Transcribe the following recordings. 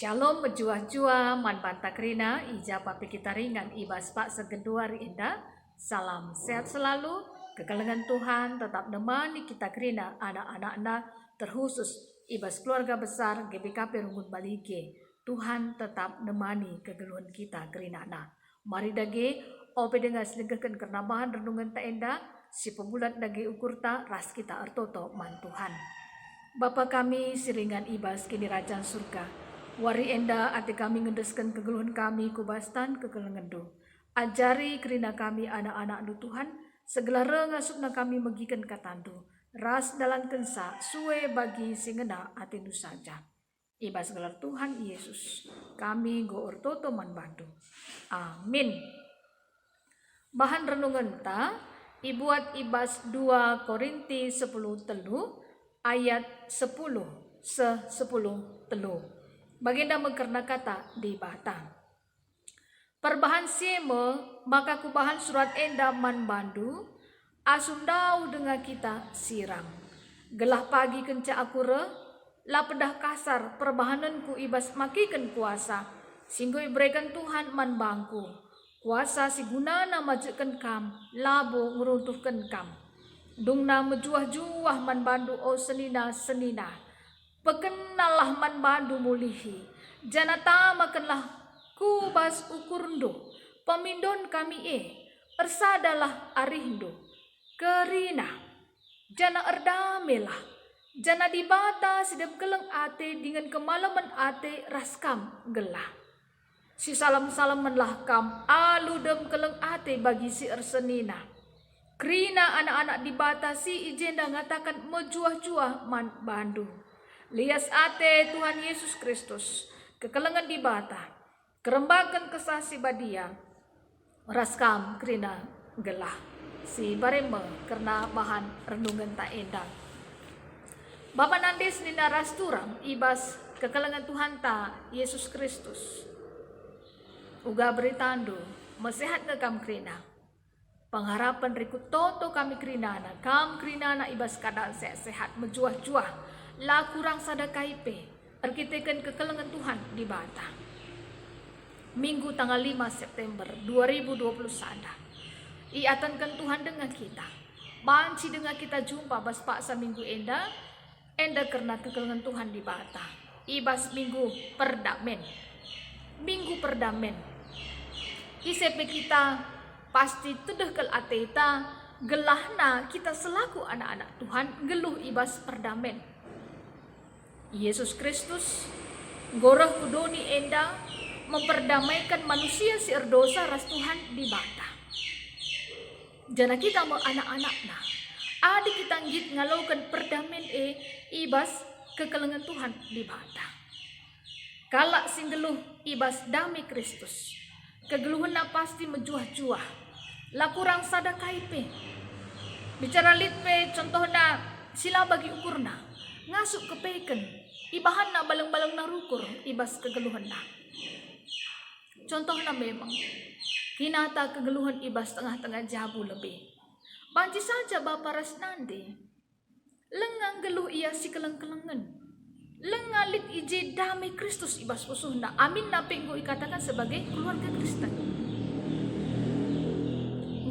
Shalom berjuah-juah man bantakrina ija papi kita ringan ibas pak segeduari indah. Salam sehat selalu, kekelengan Tuhan tetap nemani kita krina anak-anak terkhusus ibas keluarga besar GBKP Rungun Balige. Tuhan tetap nemani kegeluhan kita krina Mari dage ope dengan sedegakan karena bahan renungan tak endah si pebulat dage ukur ta ras kita artoto man Tuhan. Bapa kami siringan ibas kini rajaan surga. Wari enda ati kami ngendeskan kegeluhan kami kubastan kekelengan do. Ajari kerina kami anak-anak do Tuhan, segala rengasukna kami megikan katandu. Ras dalam kensa suwe bagi singena ati do saja. Ibas gelar Tuhan Yesus, kami go ortoto man bantu. Amin. Bahan renungan ta ibuat ibas 2 Korinti 10 telu ayat 10 telu. Baginda mengkerna kata di batang. Perbahan sieme maka kubahan surat enda man bandu asundau dengan kita sirang. Gelah pagi kenca akure la pedah kasar perbahananku ibas makikan kuasa. Singgoi berikan Tuhan man bangku. Kuasa si gunana majukan kam labo ngeruntuhkan kam. Dungna mejuah-juah man bandu o senina. Pekenallah man bandu mulihi, janata makanlah kubas ukurndo, pemindon kami ersadalah arindo, kerina, jana erdamelah, jana dibata sedep keleng ate dengan kemalaman ate raskam gelah. Si salam-salamanlah kam aludem keleng ate bagi si ersenina. Kerina anak-anak dibata si ijenda ngatakan mejuah-juah man bandu. Lias ate Tuhan Yesus Kristus, kekelengan dibata, kerembakan kesasi badia, raskam kerina gelah, si bareme karena bahan renungan tak endah. Bapa nandes nina rasturang ibas kekelengan Tuhan ta Yesus Kristus. Uga beritando, mesehat ngekam kerina. Pengharapan rikut toto kami kerinana, kam kerinana ibas kadang sehat mejuah-juah. La kurang sadakai pe, arkitekan kekelengan Tuhan di bata. Minggu tanggal 5 September 2021. Iatankan Tuhan dengan kita. Banci dengan kita jumpa bas paksa minggu enda karena kekelengan Tuhan di bata. Ibas minggu perdamen. Minggu perdamen. Isepe kita pasti tudehkel ateta gelahna kita selaku anak-anak Tuhan geluh ibas perdamen. Yesus Kristus gorah kudoni enda memperdamaikan manusia si erdosa ras Tuhan di bata. Jana kita mau anak-anakna adi kita ngit ngalaukan perdamen ibas kekelengan Tuhan di bata. Kalak singgeluh ibas damai Kristus. Kegeluhna pasti mejuah-juah. La kurang sadakai pe. Bicara litpe contohna sila bagi ukurna. Ngasuk kepeken, ibahan na balang-balang na rukur, ibas kegeluhan na. Contohnya memang, kinata kegeluhan ibas tengah-tengah jabu lebih. Banci saja Bapa Rasnandi, lengang geluh ia si keleng-kelengan. Lengalit ije damai Kristus ibas usuhna. Amin na penggo ikatakan sebagai keluarga Kristen.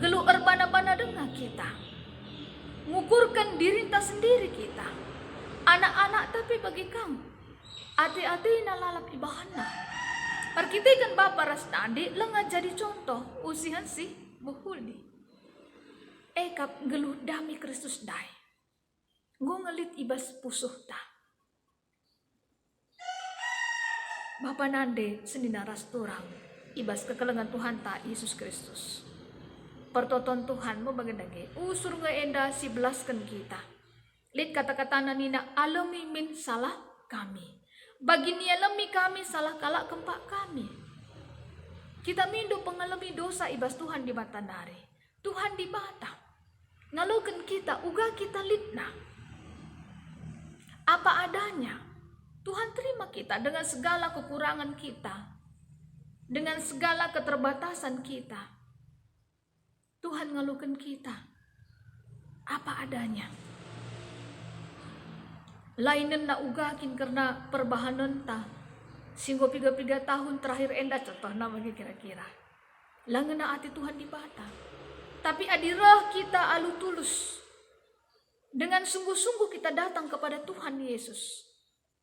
Geluh erbana-bana dengan kita. Ngukurkan diri ta sendiri kita. Anak-anak tapi bagi kamu ati-ati nalalap ibahana. Perkitikan Bapa Rasnandi lengan jadi contoh usihan si buhuli. Kap geluh dami Kristus dai. Ngelit ibas pusuh ta. Bapa nande senina rasturang ibas kekelengan Tuhan ta Yesus Kristus. Pertoton Tuhan mau bagendage usur ngeenda si belaskan kita. Lihat kata-kata nina alami min salah kami. Bagi ni alami kami salah kalak kempak kami. Kita mindu pengalami dosa ibas Tuhan di bata nari. Tuhan di bata. Ngalokan kita uga kita litna. Apa adanya. Tuhan terima kita dengan segala kekurangan kita. Dengan segala keterbatasan kita. Tuhan ngalukan kita. Apa adanya. Lainan na ugakin karena perbahanan ta Singgo 3 tahun terakhir enda contoh namanya kira-kira. Langena hati Tuhan di bata. Tapi adirah kita alu tulus. Dengan sungguh-sungguh kita datang kepada Tuhan Yesus.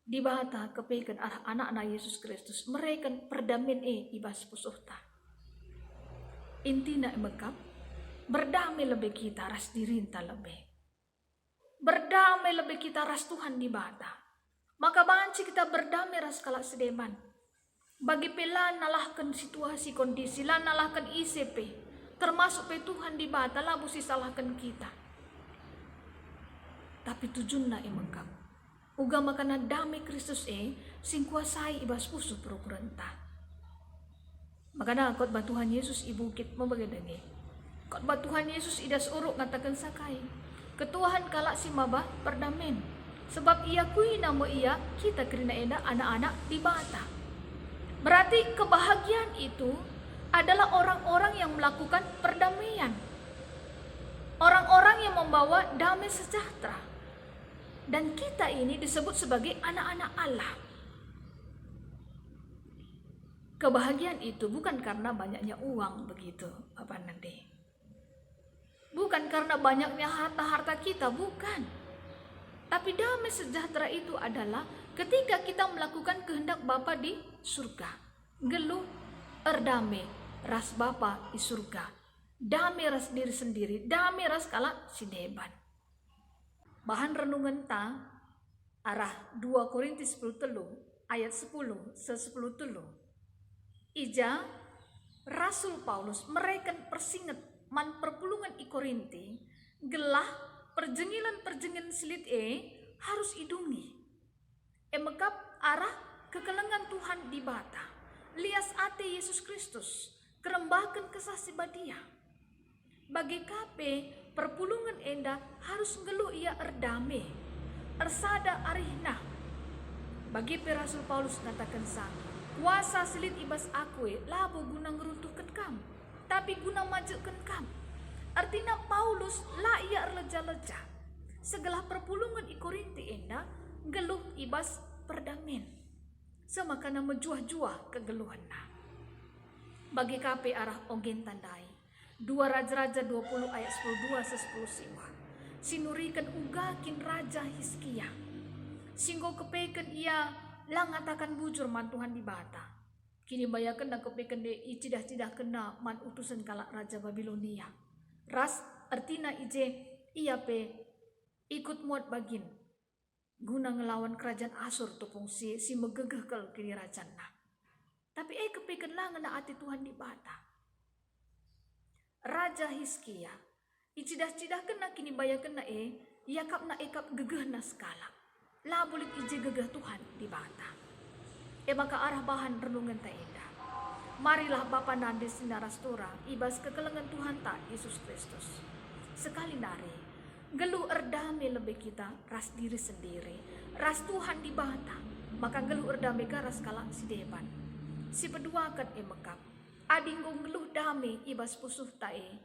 Di bata kepekan arah anak-anak Yesus Kristus. Mereka perdamaian ibas pusuhta. Intina mekap. Berdamai lebih kita ras dirinta lebih. Berdamai lebih kita ras Tuhan di bata. Maka banci kita berdamai ras kalak sedeman. Bagi pelan nalahkan situasi kondisi, lan nalahkan ICP, termasuk pe Tuhan di bata labu si salahkan kita. Tapi tujuanna emengkap. Uga makana damai Kristus sing kuasai ibas pusu prokurenta. Makana kot Tuhan Yesus ibukit membagedangi. Kot Tuhan Yesus idas uruk ngatakan sakai. Ketuhan kalak si mabah perdamen. Sebab ia kui nama ia kita kerina enda anak-anak di bata. Berarti kebahagiaan itu adalah orang-orang yang melakukan perdamaian. Orang-orang yang membawa damai sejahtera. Dan kita ini disebut sebagai anak-anak Allah. Kebahagiaan itu bukan karena banyaknya uang begitu, apa nanti. Bukan karena banyaknya harta-harta kita, bukan. Tapi damai sejahtera itu adalah ketika kita melakukan kehendak Bapa di surga. Geluh erdamai ras Bapa di surga. Damai ras diri sendiri, damai ras kala si deban. Bahan renungan ta arah 2 Korintus 10 ayat 10 se-10 telu. Ija Rasul Paulus mereka persinget man perpulungan i Korinti gelah perjengilan-perjengilan silit harus idungi. Emekap arah kekelengan Tuhan di bata. Lias ate Yesus Kristus. Kerembakan kesah sibadia. Bagi kape perpulungan enda harus ngeluh ia erdame. Ersada arihna. Bagi Rasul Paulus katakan sa. Kuasa silit ibas akwe labo guna ngeruntuhkan kam. Tapi guna majukan kam. Artinya Paulus la ia erleja-leja. Segala perpulungan i Korinti enda geluh ibas perdamen. Semakana menjuah-juah kegeluhanna. Bagi kape arah ogen tandai. 2 Raja-Raja 20 ayat 12 se-10 siwa. Sinurikan ugakin Raja Hizkia. Singgo kepekan ia langatakan bujur man Tuhan di bata. Kini bayakan dan kepekan de icidah-cidah kena man utusan kalak Raja Babilonia. Ras artina ije ia pe ikut muat bagin guna ngelawan kerajaan Asur tupung si megegeh kel kini rajana. Tapi kepekan lah ngena ati Tuhan di bata. Raja Hizkia icidah-cidah kena kini bayakan na yakap na ekap gegeh na skala. Lah bulit ije gegeh Tuhan di bata. Maka arah bahan renungan ta indah. Marilah Bapa nande sinarastura ibas kekelengan Tuhan ta Yesus Kristus. Sekali nari geluh erdame lebih kita ras diri sendiri. Ras Tuhan di bata. Maka geluh erdame garas kalak si deban. Si peduakan mekap. Adinggo geluh dame ibas pusuh tae.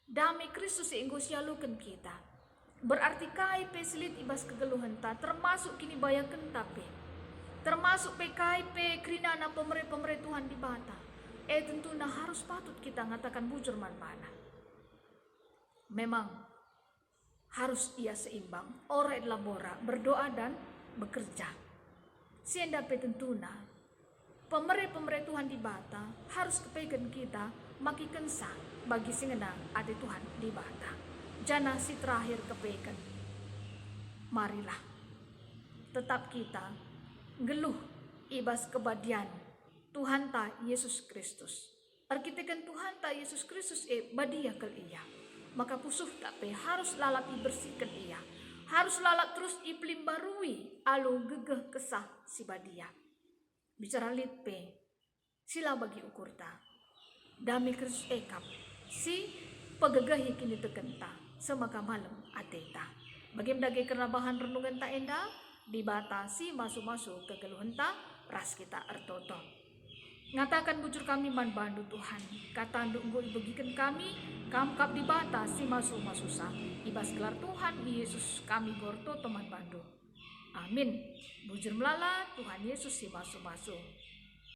Dame Kristus enggo sialukan kita. Berarti kai peselit ibas kegeluhan ta termasuk kini bayakan tapi. Termasuk PKIP kerinana pemerintah Tuhan di bata. Tentunya harus patut kita ngatakan bujur mana. Memang harus ia seimbang. Ora labora berdoa dan bekerja. Sienda tentunya pemerintah Tuhan di bata harus kepegan kita maki kensa bagi singena ada Tuhan di bata. Jana si terakhir kepegan. Marilah tetap kita geluh ibas kebadian Tuhan ta Yesus Kristus. Arkitekan Tuhan ta Yesus Kristus badia kel iya. Maka pusuh tapi harus lalap bersihkan ia. Harus lalap terus iplimbarui alu gegeh kesah si badia. Bicara litpe sila bagi ukur ta. Dami Kristus ekap si pegegahi kini tekenta semaka malam ateta. Bagaimana karena bahan renungan ta enda dibatasi masuk-masuk ke keluhan ta ras kita ertoto. Ngatakan bujur kami man bandu Tuhan. Kata ndunggu ibegikan kami kamkap dibatasi masuk-masuk sa. Ibas gelar Tuhan Yesus kami gorto teman bandu. Amin. Bujur melala Tuhan Yesus si masuk-masuk.